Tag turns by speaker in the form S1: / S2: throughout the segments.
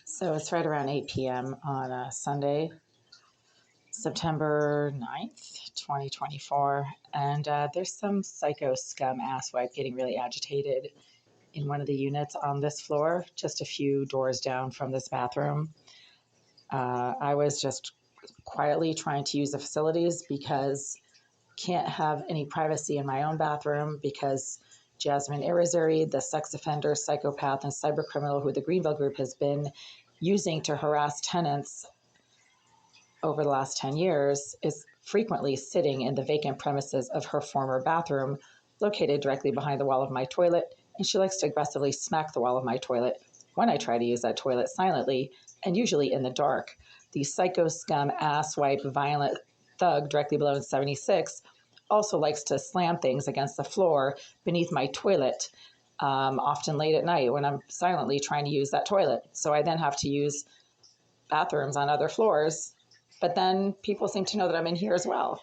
S1: So it's right around 8 p.m. on a Sunday, September 9th, 2024. And there's some psycho scum asswipe getting really agitated in one of the units on this floor, just a few doors down from this bathroom. I was just quietly trying to use the facilities because can't have any privacy in my own bathroom because Jasmine Irizarry, the sex offender, psychopath, and cybercriminal who the Greenville Group has been using to harass tenants over the last 10 years, is frequently sitting in the vacant premises of her former bathroom, located directly behind the wall of my toilet, and she likes to aggressively smack the wall of my toilet when I try to use that toilet silently, and usually in the dark. The psycho scum, asswipe, violent thug directly below in 76 also likes to slam things against the floor beneath my toilet, often late at night when I'm silently trying to use that toilet. So I then have to use bathrooms on other floors, but then people seem to know that I'm in here as well.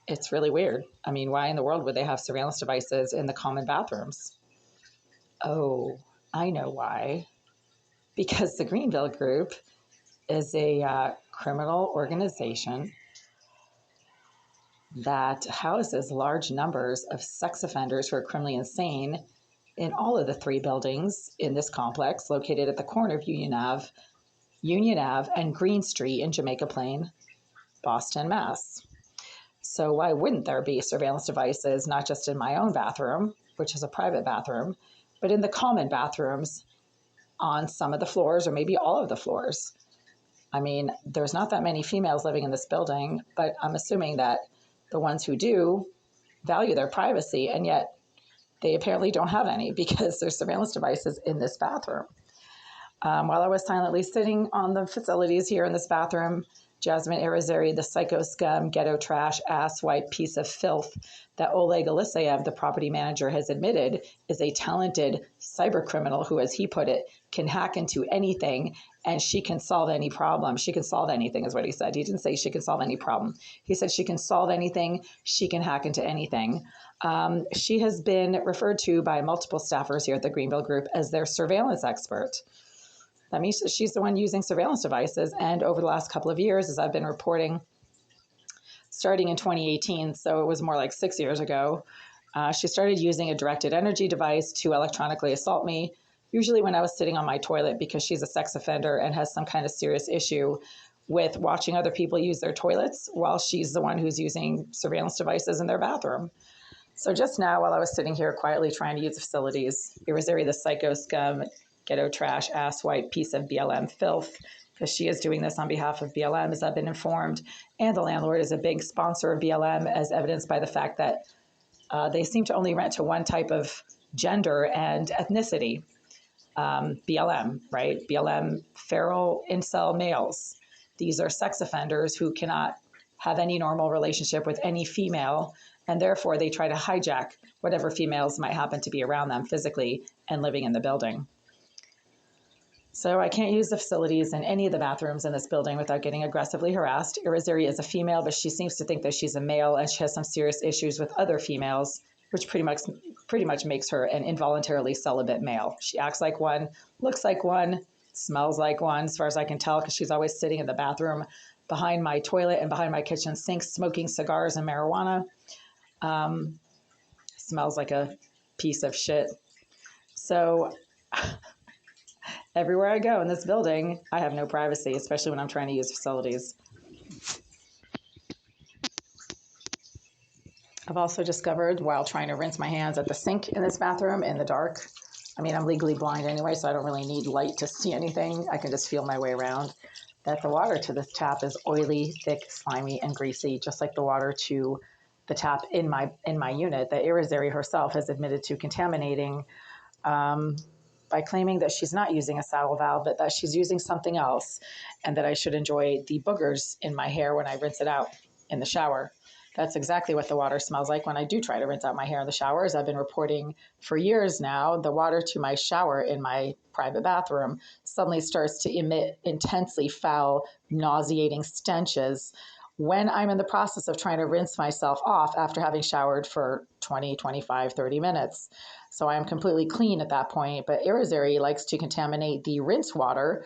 S1: It's really weird. I mean, why in the world would they have surveillance devices in the common bathrooms? Oh, I know why. Because the Greenville Group is a criminal organization that houses large numbers of sex offenders who are criminally insane in all of the three buildings in this complex located at the corner of Union Ave, and Green Street in Jamaica Plain, Boston, Mass. So why wouldn't there be surveillance devices, not just in my own bathroom, which is a private bathroom, but in the common bathrooms on some of the floors or maybe all of the floors? I mean, there's not that many females living in this building, but I'm assuming that the ones who do value their privacy, and yet they apparently don't have any because there's surveillance devices in this bathroom. While I was silently sitting on the facilities here in this bathroom, Jasmine Irizarry, the psycho scum, ghetto trash, asswipe piece of filth that Oleg Eliseyev, the property manager, has admitted is a talented cyber criminal who, as he put it, can hack into anything and she can solve any problem. She can solve anything is what he said. He didn't say she can solve any problem. He said she can solve anything. She can hack into anything. She has been referred to by multiple staffers here at the Greenville Group as their surveillance expert. That means that she's the one using surveillance devices. And over the last couple of years, as I've been reporting, starting in 2018, so it was more like 6 years ago, she started using a directed energy device to electronically assault me, usually when I was sitting on my toilet, because she's a sex offender and has some kind of serious issue with watching other people use their toilets while she's the one who's using surveillance devices in their bathroom. So just now, while I was sitting here quietly trying to use the facilities, Irizarry, the psycho scum, ghetto trash, asswipe piece of BLM filth, because she is doing this on behalf of BLM, as I've been informed. And the landlord is a big sponsor of BLM, as evidenced by the fact that they seem to only rent to one type of gender and ethnicity. BLM, right? BLM, feral incel males. These are sex offenders who cannot have any normal relationship with any female, and therefore they try to hijack whatever females might happen to be around them physically and living in the building. So I can't use the facilities in any of the bathrooms in this building without getting aggressively harassed. Irizarry is a female, but she seems to think that she's a male, and she has some serious issues with other females, which pretty much makes her an involuntarily celibate male. She acts like one, looks like one, smells like one, as far as I can tell, because she's always sitting in the bathroom behind my toilet and behind my kitchen sink, smoking cigars and marijuana. Smells like a piece of shit. So everywhere I go in this building, I have no privacy, especially when I'm trying to use facilities. I've also discovered while trying to rinse my hands at the sink in this bathroom in the dark, I mean, I'm legally blind anyway, so I don't really need light to see anything. I can just feel my way around, that the water to this tap is oily, thick, slimy, and greasy, just like the water to the tap in my unit that Irizarry herself has admitted to contaminating by claiming that she's not using a saddle valve, but that she's using something else, and that I should enjoy the boogers in my hair when I rinse it out in the shower. That's exactly what the water smells like when I do try to rinse out my hair in the shower. As I've been reporting for years now, the water to my shower in my private bathroom suddenly starts to emit intensely foul, nauseating stenches, when I'm in the process of trying to rinse myself off after having showered for 20, 25, 30 minutes. So I am completely clean at that point. But Irizarry likes to contaminate the rinse water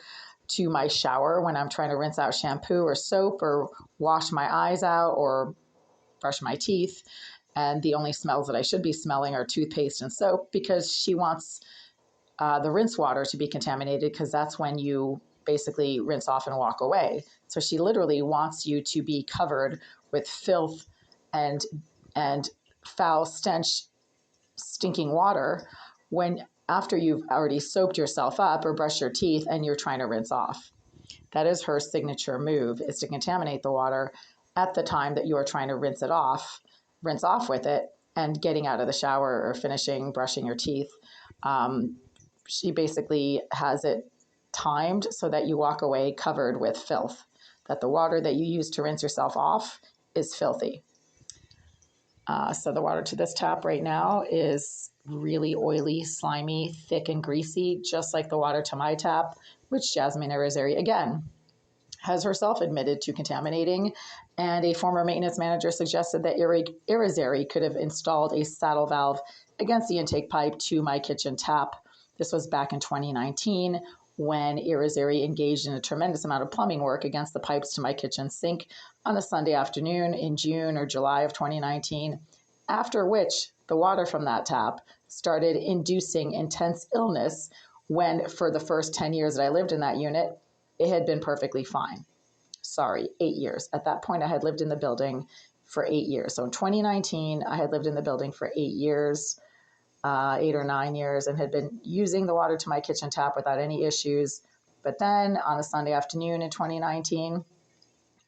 S1: to my shower when I'm trying to rinse out shampoo or soap or wash my eyes out or brush my teeth. And the only smells that I should be smelling are toothpaste and soap, because she wants the rinse water to be contaminated, because that's when you basically rinse off and walk away. So she literally wants you to be covered with filth and foul stench, stinking water when after you've already soaped yourself up or brushed your teeth and you're trying to rinse off. That is her signature move, is to contaminate the water at the time that you are trying to rinse off with it and getting out of the shower or finishing brushing your teeth. She basically has it timed so that you walk away covered with filth, that the water that you use to rinse yourself off is filthy. So the water to this tap right now is really oily, slimy, thick, and greasy, just like the water to my tap, which Jasmine Irizarry, again, has herself admitted to contaminating. And a former maintenance manager suggested that Irizarry could have installed a saddle valve against the intake pipe to my kitchen tap. This was back in 2019, when Irizarry engaged in a tremendous amount of plumbing work against the pipes to my kitchen sink on a Sunday afternoon in June or July of 2019, after which the water from that tap started inducing intense illness, when for the first 10 years that I lived in that unit, it had been perfectly fine. Sorry, 8 years. At that point, I had lived in the building for 8 years. So in 2019, I had lived in the building for 8 years. 8 or 9 years, and had been using the water to my kitchen tap without any issues. But then on a Sunday afternoon in 2019,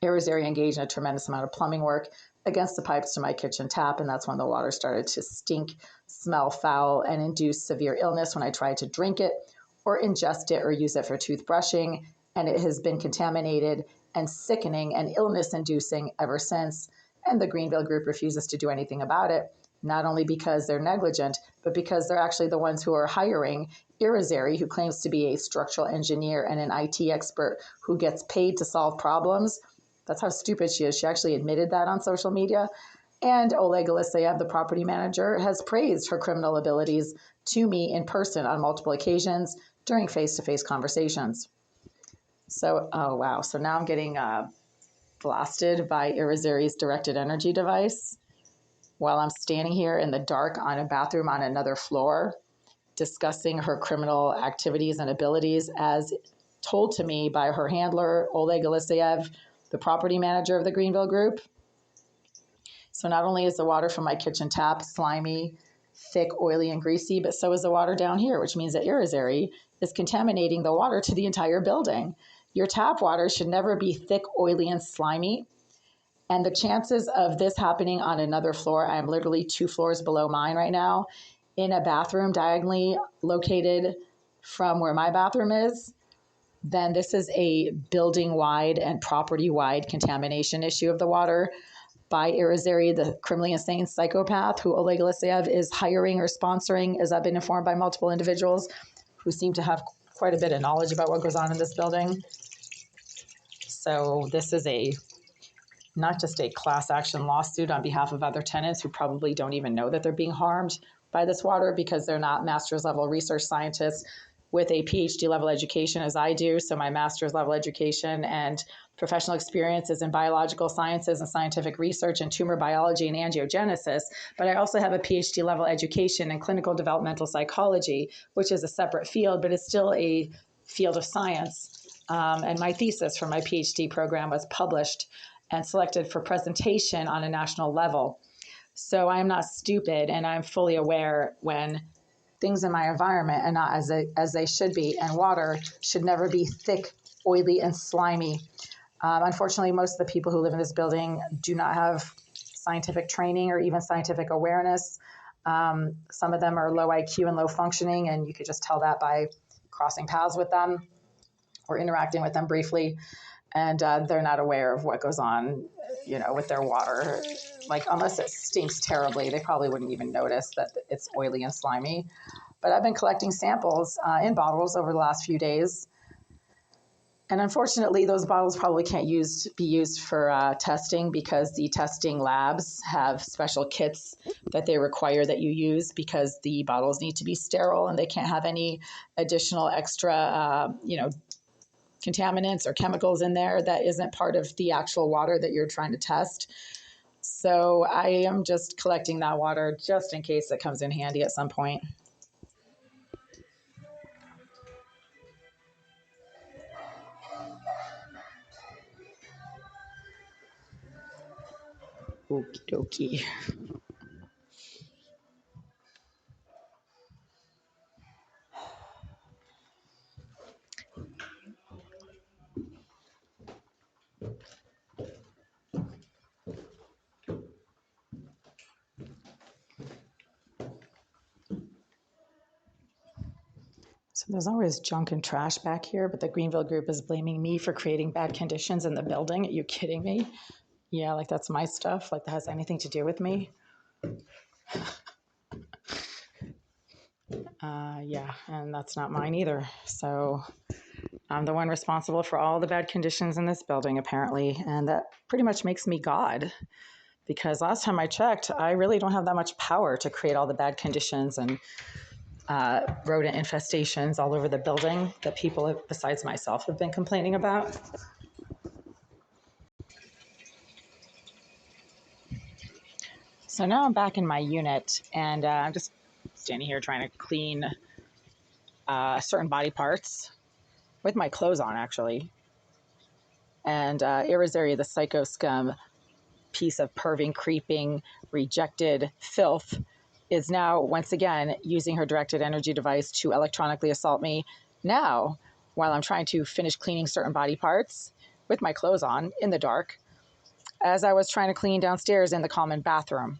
S1: Irizarry engaged in a tremendous amount of plumbing work against the pipes to my kitchen tap, and that's when the water started to stink, smell foul, and induce severe illness when I tried to drink it or ingest it or use it for toothbrushing, and it has been contaminated and sickening and illness-inducing ever since, and the Greenville Group refuses to do anything about it. Not only because they're negligent, but because they're actually the ones who are hiring Irizarry, who claims to be a structural engineer and an IT expert who gets paid to solve problems. That's how stupid she is. She actually admitted that on social media. And Oleg Aleseyev, the property manager, has praised her criminal abilities to me in person on multiple occasions during face-to-face conversations. So, oh wow. So now I'm getting blasted by Irizarry's directed energy device while I'm standing here in the dark on a bathroom on another floor, discussing her criminal activities and abilities as told to me by her handler, Oleg Aleseyev, the property manager of the Greenville Group. So not only is the water from my kitchen tap slimy, thick, oily, and greasy, but so is the water down here, which means that Irizarry is contaminating the water to the entire building. Your tap water should never be thick, oily, and slimy. And the chances of this happening on another floor, I'm literally 2 floors below mine right now, in a bathroom diagonally located from where my bathroom is, then this is a building-wide and property-wide contamination issue of the water by Irizarry, the criminally insane psychopath who Oleg Aleseyev is hiring or sponsoring, as I've been informed by multiple individuals who seem to have quite a bit of knowledge about what goes on in this building. So this is not just a class action lawsuit on behalf of other tenants who probably don't even know that they're being harmed by this water because they're not master's level research scientists with a PhD level education as I do. So my master's level education and professional experience is in biological sciences and scientific research and tumor biology and angiogenesis. But I also have a PhD level education in clinical developmental psychology, which is a separate field, but it's still a field of science. And my thesis for my PhD program was published and selected for presentation on a national level. So I am not stupid, and I'm fully aware when things in my environment are not as they should be, and water should never be thick, oily, and slimy. Unfortunately, most of the people who live in this building do not have scientific training or even scientific awareness. Some of them are low IQ and low functioning, and you could just tell that by crossing paths with them or interacting with them briefly. And they're not aware of what goes on, with their water. Like, unless it stinks terribly, they probably wouldn't even notice that it's oily and slimy. But I've been collecting samples in bottles over the last few days. And unfortunately, those bottles probably can't be used for testing because the testing labs have special kits that they require that you use because the bottles need to be sterile and they can't have any additional extra, contaminants or chemicals in there that isn't part of the actual water that you're trying to test. So I am just collecting that water just in case it comes in handy at some point. Okie dokie. So there's always junk and trash back here, but the Greenville group is blaming me for creating bad conditions in the building. Are you kidding me? Yeah, like that's my stuff. Like that has anything to do with me? Yeah, and that's not mine either. So I'm the one responsible for all the bad conditions in this building, apparently. And that pretty much makes me God. Because last time I checked, I really don't have that much power to create all the bad conditions and rodent infestations all over the building that people, besides myself, have been complaining about. So now I'm back in my unit, and I'm just standing here trying to clean certain body parts with my clothes on, actually. And Irizarry, the psycho scum, piece of perving, creeping, rejected filth, is now once again using her directed energy device to electronically assault me now while I'm trying to finish cleaning certain body parts with my clothes on in the dark as I was trying to clean downstairs in the common bathroom.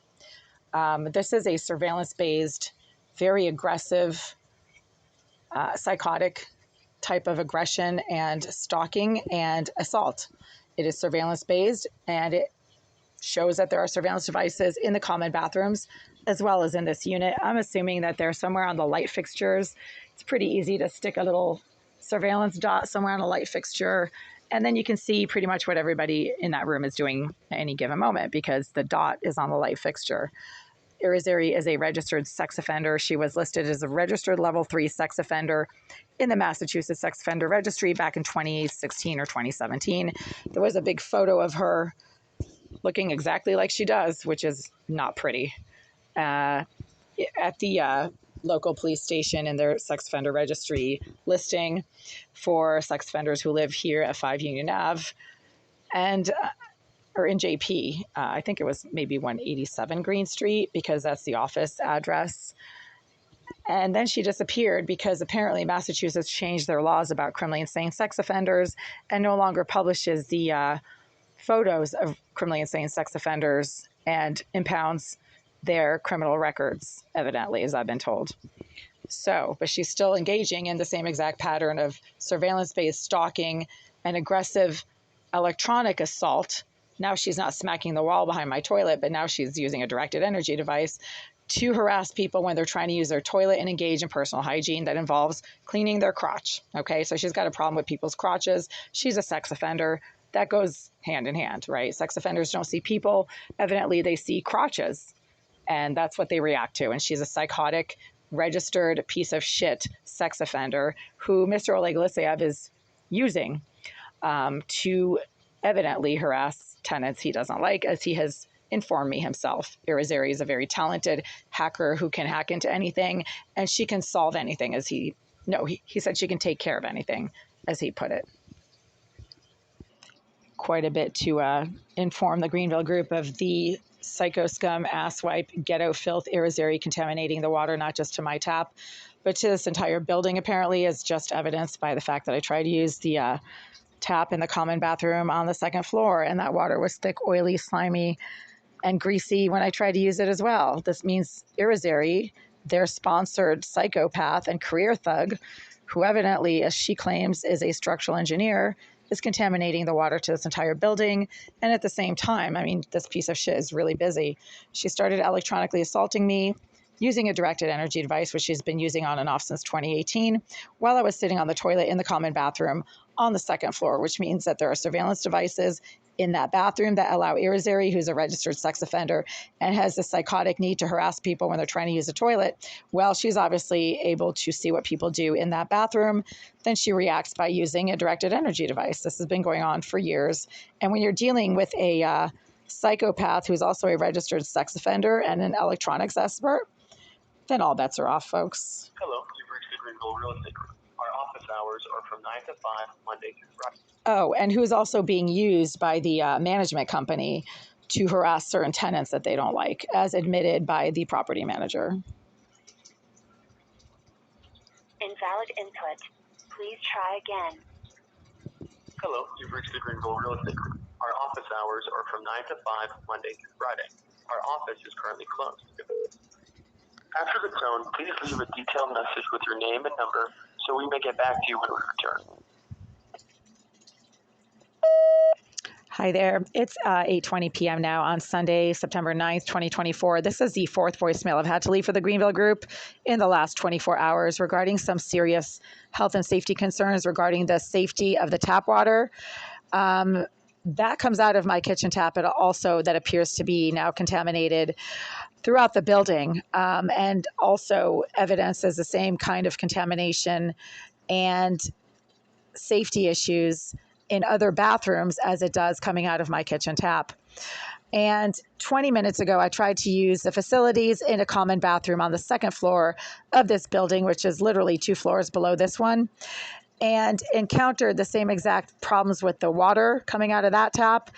S1: This is a surveillance-based, very aggressive, psychotic type of aggression and stalking and assault. It is surveillance-based, and it shows that there are surveillance devices in the common bathrooms as well as in this unit. I'm assuming that they're somewhere on the light fixtures. It's pretty easy to stick a little surveillance dot somewhere on a light fixture, and then you can see pretty much what everybody in that room is doing at any given moment because the dot is on the light fixture. Irizarry is a registered sex offender. She was listed as a registered level 3 sex offender in the Massachusetts Sex Offender Registry back in 2016 or 2017. There was a big photo of her looking exactly like she does, which is not pretty, at the local police station in their sex offender registry listing for sex offenders who live here at 5 Union Ave and or in JP. I think it was maybe 187 Green Street because that's the office address. And then she disappeared because apparently Massachusetts changed their laws about criminally insane sex offenders and no longer publishes the photos of criminally insane sex offenders and impounds their criminal records, evidently, as I've been told. So, but she's still engaging in the same exact pattern of surveillance-based stalking and aggressive electronic assault. Now she's not smacking the wall behind my toilet, but now she's using a directed energy device to harass people when they're trying to use their toilet and engage in personal hygiene that involves cleaning their crotch. Okay, so she's got a problem with people's crotches. She's a sex offender. That goes hand in hand, right? Sex offenders don't see people. Evidently, they see crotches, and that's what they react to. And she's a psychotic, registered piece of shit sex offender who Mr. Oleg Alexeyev is using to evidently harass tenants he doesn't like, as he has informed me himself. Irizarry is a very talented hacker who can hack into anything, and she can solve anything, as he said she can take care of anything, as he put it. Quite a bit to inform the Greenville group of the psycho scum, asswipe, ghetto filth, Irizarry contaminating the water, not just to my tap, but to this entire building, apparently, as just evidenced by the fact that I tried to use the tap in the common bathroom on the second floor, and that water was thick, oily, slimy, and greasy when I tried to use it as well. This means Irizarry, their sponsored psychopath and career thug, who evidently, as she claims, is a structural engineer, is contaminating the water to this entire building. And at the same time, I mean, this piece of shit is really busy. She started electronically assaulting me using a directed energy device, which she's been using on and off since 2018, while I was sitting on the toilet in the common bathroom on the second floor, which means that there are surveillance devices in that bathroom that allow Irizarry, who's a registered sex offender and has this psychotic need to harass people when they're trying to use a toilet. Well, she's obviously able to see what people do in that bathroom. Then she reacts by using a directed energy device. This has been going on for years. And when you're dealing with a psychopath who's also a registered sex offender and an electronics expert, then all bets are off, folks.
S2: Hello, you've reached the Greenville Real Estate Group. Our office hours are from 9 to 5, Monday through Friday.
S1: Oh, and who's also being used by the management company to harass certain tenants that they don't like, as admitted by the property manager.
S3: Invalid input. Please try again.
S2: Hello, you've reached the Greenville Real Estate Group. Our office hours are from 9 to 5, Monday through Friday. Our office is currently closed. After the tone, please leave a detailed message with your name and number so we may get back to you when we return.
S1: Hi there. It's 8:20 p.m. now on Sunday, September 9th, 2024. This is the fourth voicemail I've had to leave for the Greenville Group in the last 24 hours regarding some serious health and safety concerns regarding the safety of the tap water. That comes out of my kitchen tap, but also that appears to be now contaminated throughout the building, and also evidences the same kind of contamination and safety issues in other bathrooms as it does coming out of my kitchen tap. And 20 minutes ago, I tried to use the facilities in a common bathroom on the second floor of this building, which is literally 2 floors below this one, and encountered the same exact problems with the water coming out of that tap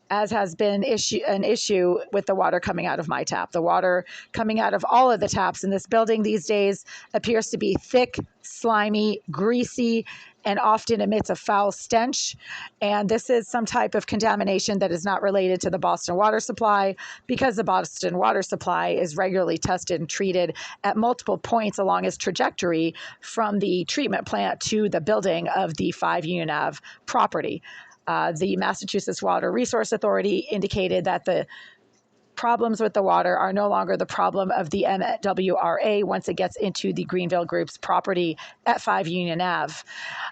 S1: as has been an issue with the water coming out of my tap. The water coming out of all of the taps in this building these days appears to be thick, slimy, greasy, and often emits a foul stench. And this is some type of contamination that is not related to the Boston water supply, because the Boston water supply is regularly tested and treated at multiple points along its trajectory from the treatment plant to the building of the 5 Union Ave property. The Massachusetts Water Resource Authority indicated that the problems with the water are no longer the problem of the MWRA once it gets into the Greenville Group's property at 5 Union Ave.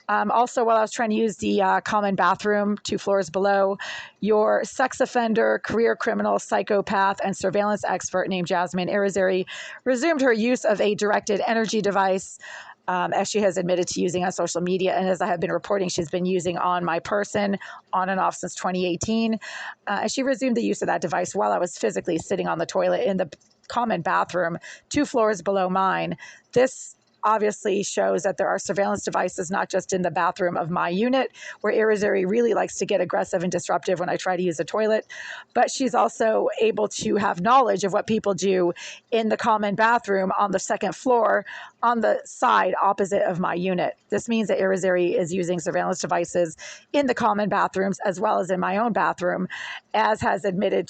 S1: Also, while I was trying to use the common bathroom 2 floors below, your sex offender, career criminal, psychopath, and surveillance expert named Jasmine Irizarry resumed her use of a directed energy device, as she has admitted to using on social media. And as I have been reporting, she's been using on my person on and off since 2018. And she resumed the use of that device while I was physically sitting on the toilet in the common bathroom 2 floors below mine. This obviously shows that there are surveillance devices not just in the bathroom of my unit, where Irizarry really likes to get aggressive and disruptive when I try to use a toilet, but she's also able to have knowledge of what people do in the common bathroom on the second floor on the side opposite of my unit. This means that Irizarry is using surveillance devices in the common bathrooms as well as in my own bathroom, as she has admitted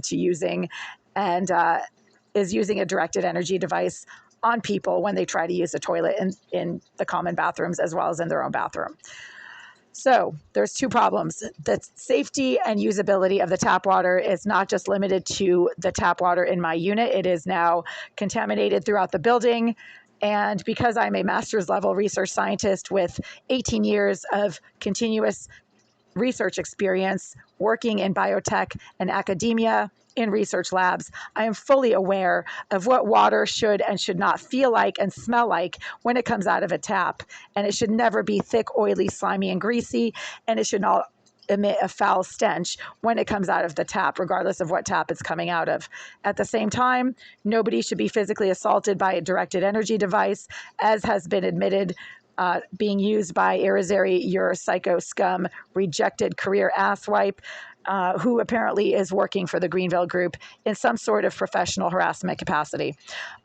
S1: to using, and is using a directed energy device on people when they try to use a toilet in the common bathrooms as well as in their own bathroom. So there's 2 problems. The safety and usability of the tap water is not just limited to the tap water in my unit. It is now contaminated throughout the building. And because I'm a master's level research scientist with 18 years of continuous research experience working in biotech and academia in research labs, I am fully aware of what water should and should not feel like and smell like when it comes out of a tap. And it should never be thick, oily, slimy, and greasy. And it should not emit a foul stench when it comes out of the tap, regardless of what tap it's coming out of. At the same time, nobody should be physically assaulted by a directed energy device, as has been admitted being used by Irizarry, your psycho scum, rejected career asswipe, who apparently is working for the Greenville Group in some sort of professional harassment capacity.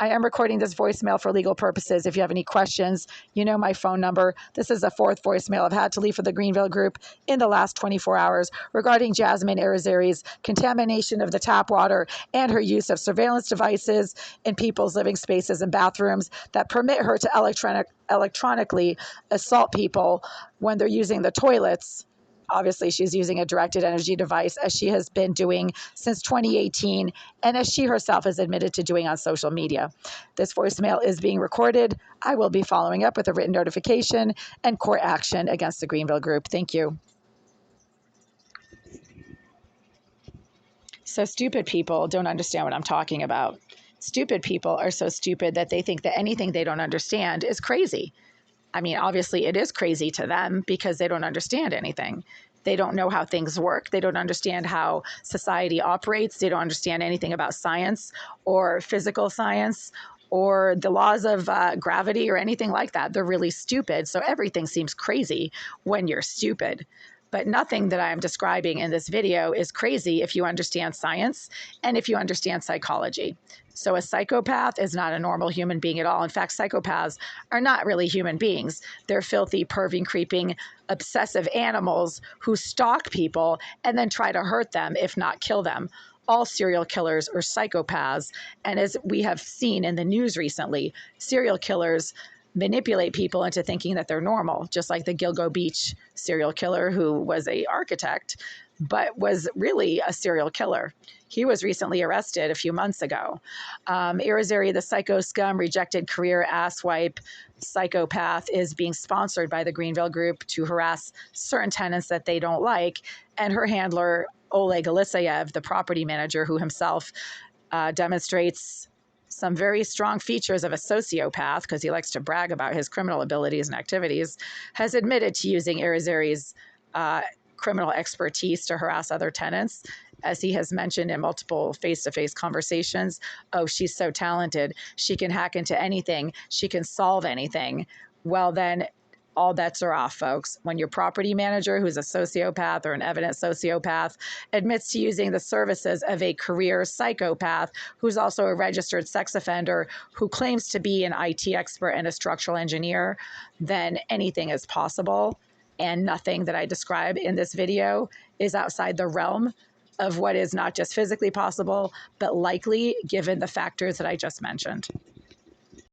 S1: I am recording this voicemail for legal purposes. If you have any questions, you know my phone number. This is the 4th voicemail I've had to leave for the Greenville Group in the last 24 hours regarding Jasmine Irizarry's contamination of the tap water and her use of surveillance devices in people's living spaces and bathrooms that permit her to electronically assault people when they're using the toilets obviously she's using a directed energy device, as she has been doing since 2018, and as she herself has admitted to doing on social media. This voicemail is being recorded. I will be following up with a written notification and court action against the Greenville Group. Thank you. So stupid people don't understand what I'm talking about. Stupid people are so stupid that they think that anything they don't understand is crazy. I mean, obviously it is crazy to them because they don't understand anything. They don't know how things work. They don't understand how society operates. They don't understand anything about science or physical science or the laws of gravity or anything like that. They're really stupid. So everything seems crazy when you're stupid. But nothing that I am describing in this video is crazy if you understand science and if you understand psychology. So a psychopath is not a normal human being at all. In fact, psychopaths are not really human beings. They're filthy, perving, creeping, obsessive animals who stalk people and then try to hurt them, if not kill them. All serial killers are psychopaths. And as we have seen in the news recently, serial killers manipulate people into thinking that they're normal, just like the Gilgo Beach serial killer, who was an architect, but was really a serial killer. He was recently arrested a few months ago. Irizarry, the psycho scum, rejected career asswipe psychopath, is being sponsored by the Greenville Group to harass certain tenants that they don't like. And her handler, Oleg Elisayev, the property manager, who himself demonstrates some very strong features of a sociopath, because he likes to brag about his criminal abilities and activities, has admitted to using Irizarry's criminal expertise to harass other tenants. As he has mentioned in multiple face-to-face conversations, oh, she's so talented. She can hack into anything. She can solve anything. Well, then all bets are off, folks. When your property manager, who's a sociopath or an evident sociopath, admits to using the services of a career psychopath, who's also a registered sex offender, who claims to be an IT expert and a structural engineer, then anything is possible. And nothing that I describe in this video is outside the realm of what is not just physically possible, but likely given the factors that I just mentioned.